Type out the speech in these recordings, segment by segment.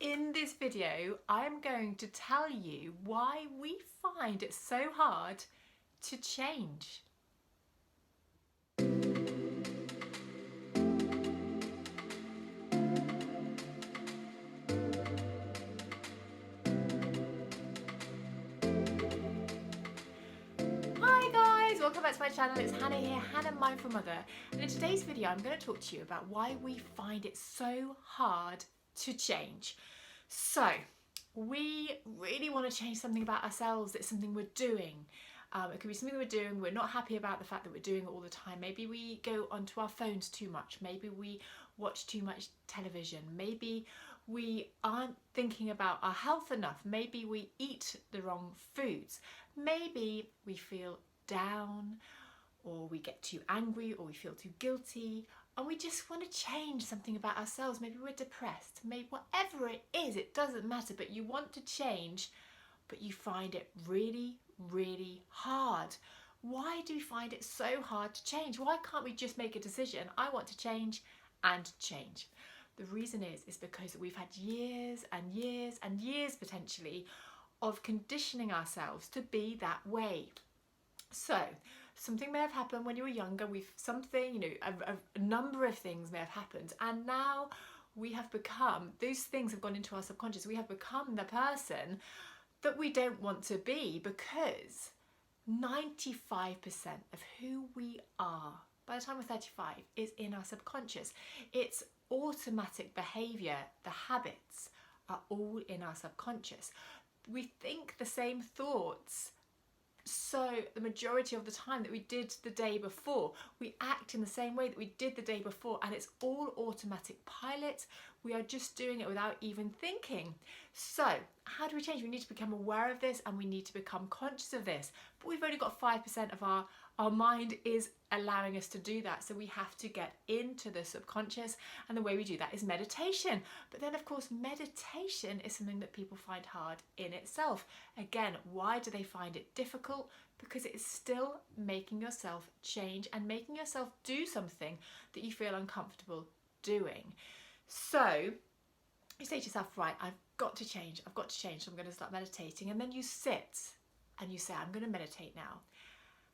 In this video, I'm going to tell you why we find it so hard to change. Hi guys, welcome back to my channel. It's Hannah here, Hannah Mindful Mother. And in today's video, I'm going to talk to you about why we find it so hard to change. So, we really want to change something about ourselves. It's something we're doing. It could be something we're doing, we're not happy about the fact that we're doing it all the time. Maybe we go onto our phones too much. Maybe we watch too much television. Maybe we aren't thinking about our health enough. Maybe we eat the wrong foods. Maybe we feel down, or we get too angry, or we feel too guilty, and we just want to change something about ourselves. Maybe we're depressed. Maybe whatever it is, it doesn't matter, but you want to change, but you find it really, really hard. Why do we find it so hard to change? Why can't we just make a decision? I want to change and change. The reason is because we've had years and years and years potentially of conditioning ourselves to be that way. So something may have happened when you were younger, a number of things may have happened, and now we have become, those things have gone into our subconscious. We have become the person that we don't want to be, because 95% of who we are by the time we're 35 is in our subconscious. It's automatic behaviour, the habits are all in our subconscious. We think the same thoughts, so the majority of the time that we did the day before, we act in the same way that we did the day before, and it's all automatic pilot. We are just doing it without even thinking. So how do we change? We need to become aware of this, and we need to become conscious of this. But we've only got 5% of our mind is allowing us to do that. So we have to get into the subconscious, and the way we do that is meditation. But then of course, meditation is something that people find hard in itself. Again, why do they find it difficult? Because it's still making yourself change and making yourself do something that you feel uncomfortable doing. So you say to yourself, right, I've got to change, so I'm going to start meditating. And then you sit and you say, I'm going to meditate now.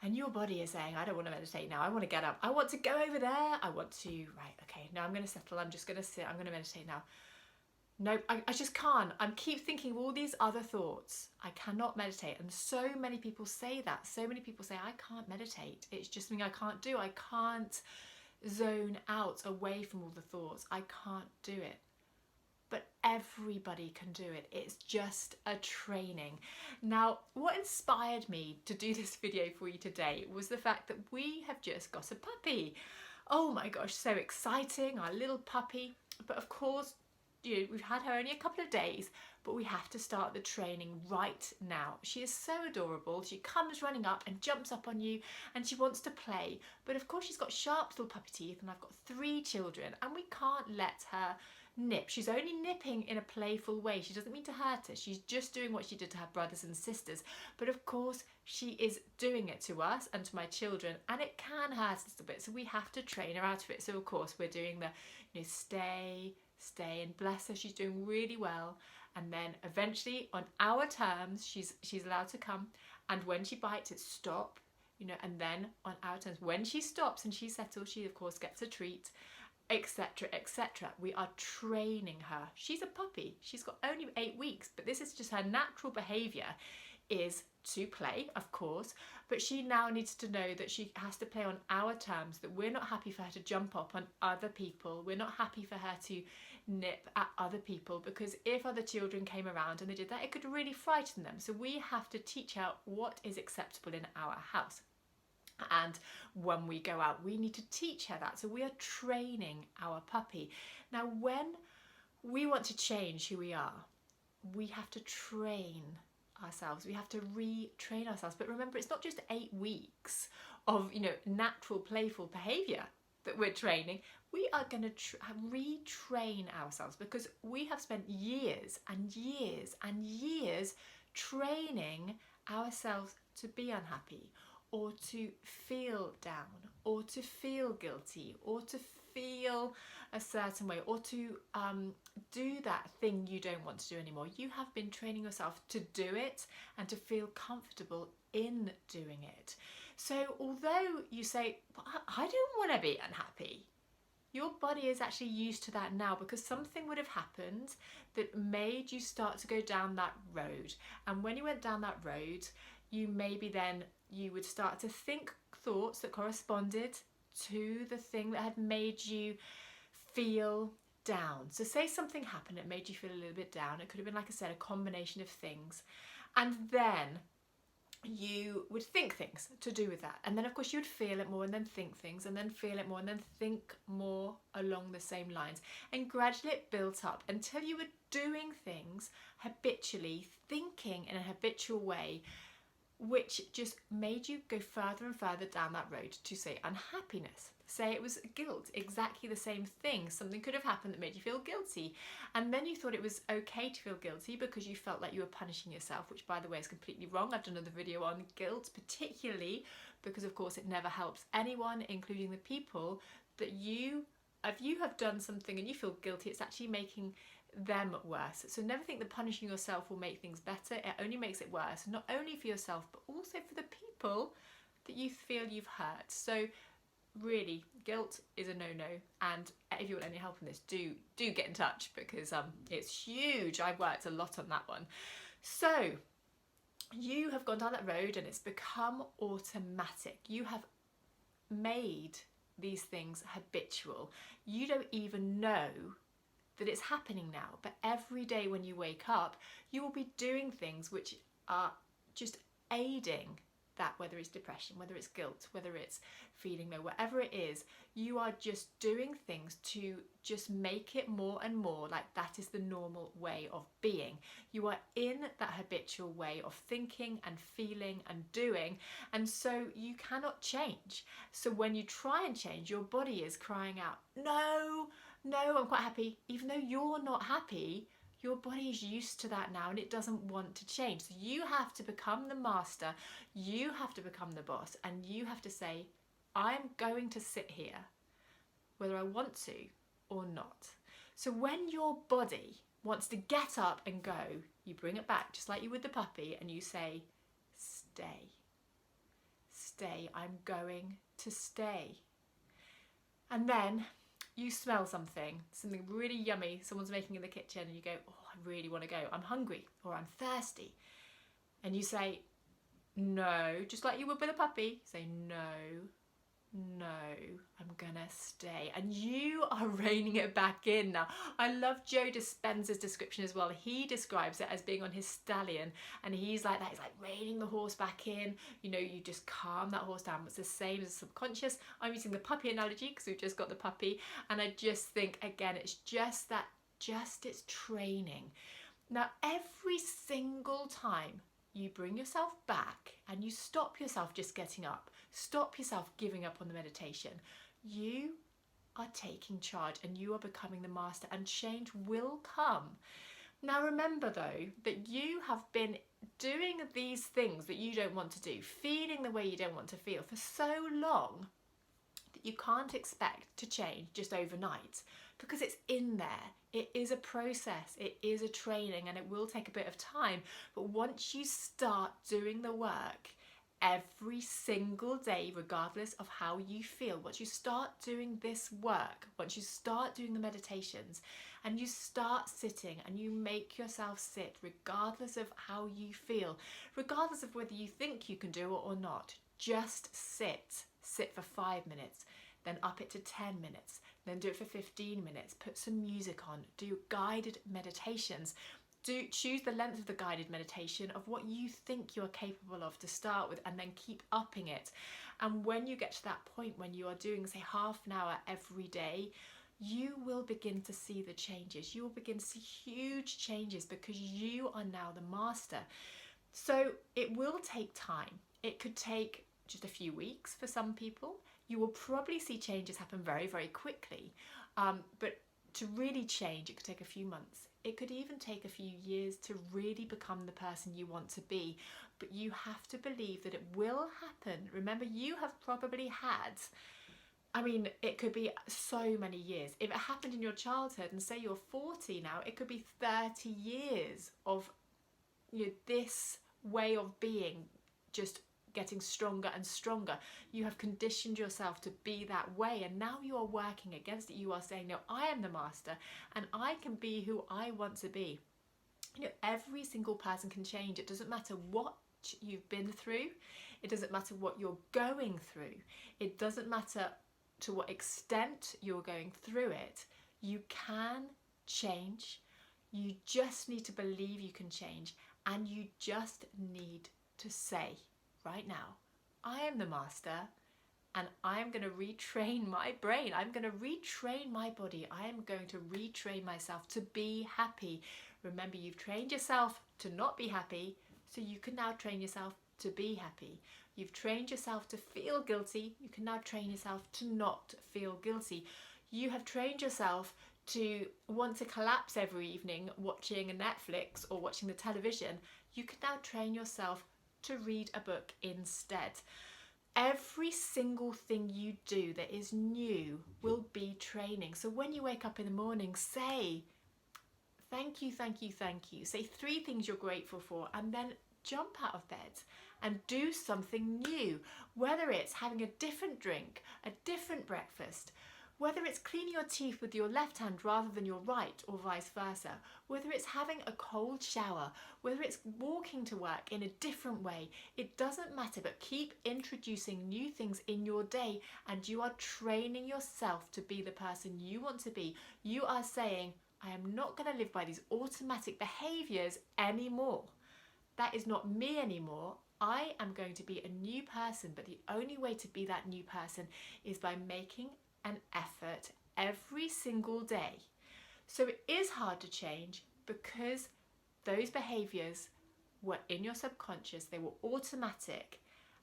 And your body is saying, I don't want to meditate now, I want to get up, I want to go over there, I want to, right, okay, now I'm going to settle, I'm just going to sit, I'm going to meditate now. No, I just can't. I keep thinking of all these other thoughts. I cannot meditate. And so many people say that. So many people say, I can't meditate. It's just something I can't do. I can't zone out away from all the thoughts. I can't do it. But everybody can do it. It's just a training. Now, what inspired me to do this video for you today was the fact that we have just got a puppy. Oh my gosh, so exciting, our little puppy. But of course, we've had her only a couple of days, but we have to start the training right now. She is so adorable. She comes running up and jumps up on you, and she wants to play. But of course, she's got sharp little puppy teeth, and I've got 3 children, and we can't let her nip. She's only nipping in a playful way. She doesn't mean to hurt us. She's just doing what she did to her brothers and sisters. But of course, she is doing it to us and to my children, and it can hurt us a bit. So we have to train her out of it. So of course, we're doing the, stay, and bless her. She's doing really well. And then eventually, on our terms, she's allowed to come. And when she bites, it's stop. And then on our terms, when she stops and she's settled, she of course gets a treat, etc, etc. We are training her. She's a puppy. She's got only 8 weeks, but this is just her natural behaviour is to play, of course, but she now needs to know that she has to play on our terms, that we're not happy for her to jump up on other people. We're not happy for her to nip at other people, because if other children came around and they did that, it could really frighten them. So we have to teach her what is acceptable in our house. And when we go out, we need to teach her that. So we are training our puppy. Now, when we want to change who we are, we have to train ourselves. We have to retrain ourselves. But remember, it's not just 8 weeks of, natural playful behaviour that we're training. We are going to retrain ourselves, because we have spent years and years and years training ourselves to be unhappy, or to feel down, or to feel guilty, or to feel a certain way, or to do that thing you don't want to do anymore. You have been training yourself to do it and to feel comfortable in doing it. So although you say, well, I don't want to be unhappy, your body is actually used to that now, because something would have happened that made you start to go down that road. And when you went down that road, you would start to think thoughts that corresponded to the thing that had made you feel down. So say something happened that made you feel a little bit down. It could have been, like I said, a combination of things. And then you would think things to do with that, and then of course you would feel it more, and then think things, and then feel it more, and then think more along the same lines, and gradually it built up until you were doing things habitually, thinking in a habitual way, which just made you go further and further down that road to, say, unhappiness. Say it was guilt, exactly the same thing. Something could have happened that made you feel guilty, and then you thought it was okay to feel guilty because you felt like you were punishing yourself, which, by the way, is completely wrong. I've done another video on guilt, particularly because, of course, it never helps anyone, including the people that if you have done something and you feel guilty, it's actually making them worse. So never think that punishing yourself will make things better. It only makes it worse, not only for yourself but also for the people that you feel you've hurt. So really, guilt is a no-no, and if you want any help on this, do get in touch, because it's huge. I've worked a lot on that one. So you have gone down that road and it's become automatic. You have made these things habitual. You don't even know that it's happening now, but every day when you wake up, you will be doing things which are just aiding that, whether it's depression, whether it's guilt, whether it's feeling low, whatever it is, you are just doing things to just make it more and more like that is the normal way of being. You are in that habitual way of thinking and feeling and doing, and so you cannot change. So when you try and change, your body is crying out, no, I'm quite happy. Even though you're not happy, your body is used to that now and it doesn't want to change. So you have to become the master, you have to become the boss, and you have to say, I'm going to sit here whether I want to or not. So when your body wants to get up and go, you bring it back just like you would the puppy, and you say, stay, I'm going to stay. And then you smell something really yummy someone's making in the kitchen, and you go, oh, I really want to go, I'm hungry or I'm thirsty. And you say, no, just like you would with a puppy, say, no, I'm gonna stay. And you are reining it back in now. I love Joe Dispenza's description as well. He describes it as being on his stallion, and he's like that. He's like reining the horse back in. You know, you just calm that horse down. It's the same as subconscious. I'm using the puppy analogy because we've just got the puppy, and I just think, again, it's just that, it's training. Now, every single time you bring yourself back and you stop yourself just getting up, stop yourself giving up on the meditation, you are taking charge and you are becoming the master, and change will come. Now remember though, that you have been doing these things that you don't want to do, feeling the way you don't want to feel for so long that you can't expect to change just overnight, because it's in there. It is a process, it is a training, and it will take a bit of time. But once you start doing the work every single day, regardless of how you feel, once you start doing this work, once you start doing the meditations, and you start sitting and you make yourself sit regardless of how you feel, regardless of whether you think you can do it or not, just sit for 5 minutes, then up it to 10 minutes, then do it for 15 minutes, put some music on, do guided meditations. Choose the length of the guided meditation of what you think you're capable of to start with, and then keep upping it. And when you get to that point when you are doing, say, half an hour every day, you will begin to see the changes. You will begin to see huge changes because you are now the master. So it will take time. It could take just a few weeks for some people. You will probably see changes happen very, very quickly. But to really change, it could take a few months. It could even take a few years to really become the person you want to be. But you have to believe that it will happen. Remember, you have probably had I mean, it could be so many years. If it happened in your childhood and say you're 40 now, it could be 30 years of, you know, this way of being just getting stronger and stronger. You have conditioned yourself to be that way, and now you are working against it. You are saying, no, I am the master and I can be who I want to be. You know, every single person can change. It doesn't matter what you've been through. It doesn't matter what you're going through. It doesn't matter to what extent you're going through it. You can change. You just need to believe you can change, and you just need to say right now, I am the master, and I am going to retrain my brain. I'm going to retrain my body. I am going to retrain myself to be happy. Remember, you've trained yourself to not be happy, so you can now train yourself to be happy. You've trained yourself to feel guilty. You can now train yourself to not feel guilty. You have trained yourself to want to collapse every evening watching a Netflix or watching the television. You can now train yourself to read a book instead. Every single thing you do that is new will be training. So when you wake up in the morning, say, thank you, thank you, thank you. Say 3 things you're grateful for, and then jump out of bed and do something new. Whether it's having a different drink, a different breakfast, whether it's cleaning your teeth with your left hand rather than your right, or vice versa, whether it's having a cold shower, whether it's walking to work in a different way, it doesn't matter, but keep introducing new things in your day, and you are training yourself to be the person you want to be. You are saying, I am not going to live by these automatic behaviours anymore. That is not me anymore. I am going to be a new person, but the only way to be that new person is by making an effort every single day. So it is hard to change because those behaviours were in your subconscious, they were automatic,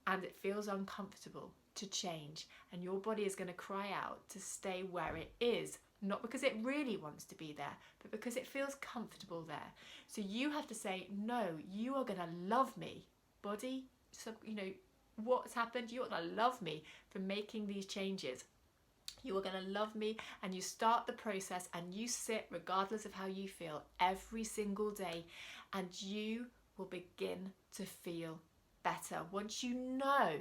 and it feels uncomfortable to change, and your body is going to cry out to stay where it is, not because it really wants to be there, but because it feels comfortable there. So you have to say, no, you are going to love me, body. So, you know, what's happened, you are going to love me for making these changes. You are going to love me, and you start the process and you sit regardless of how you feel every single day, and you will begin to feel better once you know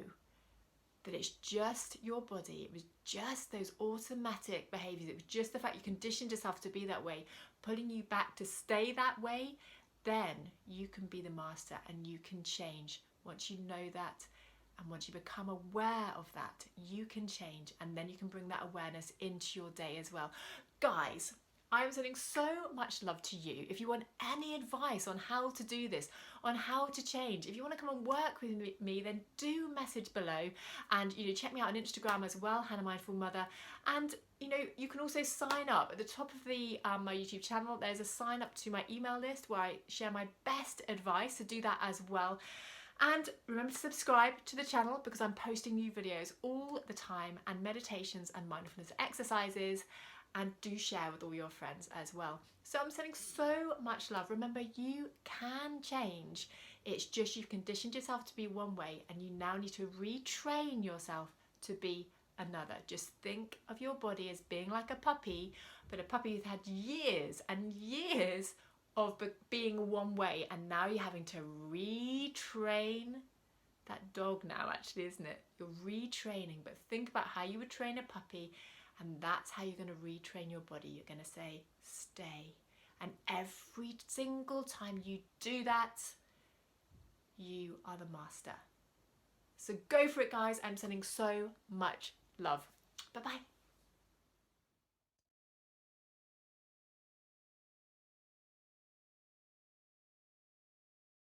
that it's just your body, it was just those automatic behaviours, it was just the fact you conditioned yourself to be that way, pulling you back to stay that way. Then you can be the master and you can change. Once you know that, and once you become aware of that, you can change, and then you can bring that awareness into your day as well. Guys, I'm sending so much love to you. If you want any advice on how to do this, on how to change, if you want to come and work with me, then do message below, and check me out on Instagram as well, Hannah Mindful Mother. And you can also sign up at the top of the my YouTube channel. There's a sign up to my email list where I share my best advice, so do that as well. And remember to subscribe to the channel because I'm posting new videos all the time, and meditations and mindfulness exercises, and do share with all your friends as well. So I'm sending so much love. Remember, you can change. It's just you've conditioned yourself to be one way, and you now need to retrain yourself to be another. Just think of your body as being like a puppy, but a puppy who's had years and years of being one way, and now you're having to retrain that dog now, actually, isn't it? You're retraining, but think about how you would train a puppy, and that's how you're going to retrain your body. You're going to say, stay. And every single time you do that, you are the master. So go for it, guys. I'm sending so much love. Bye-bye.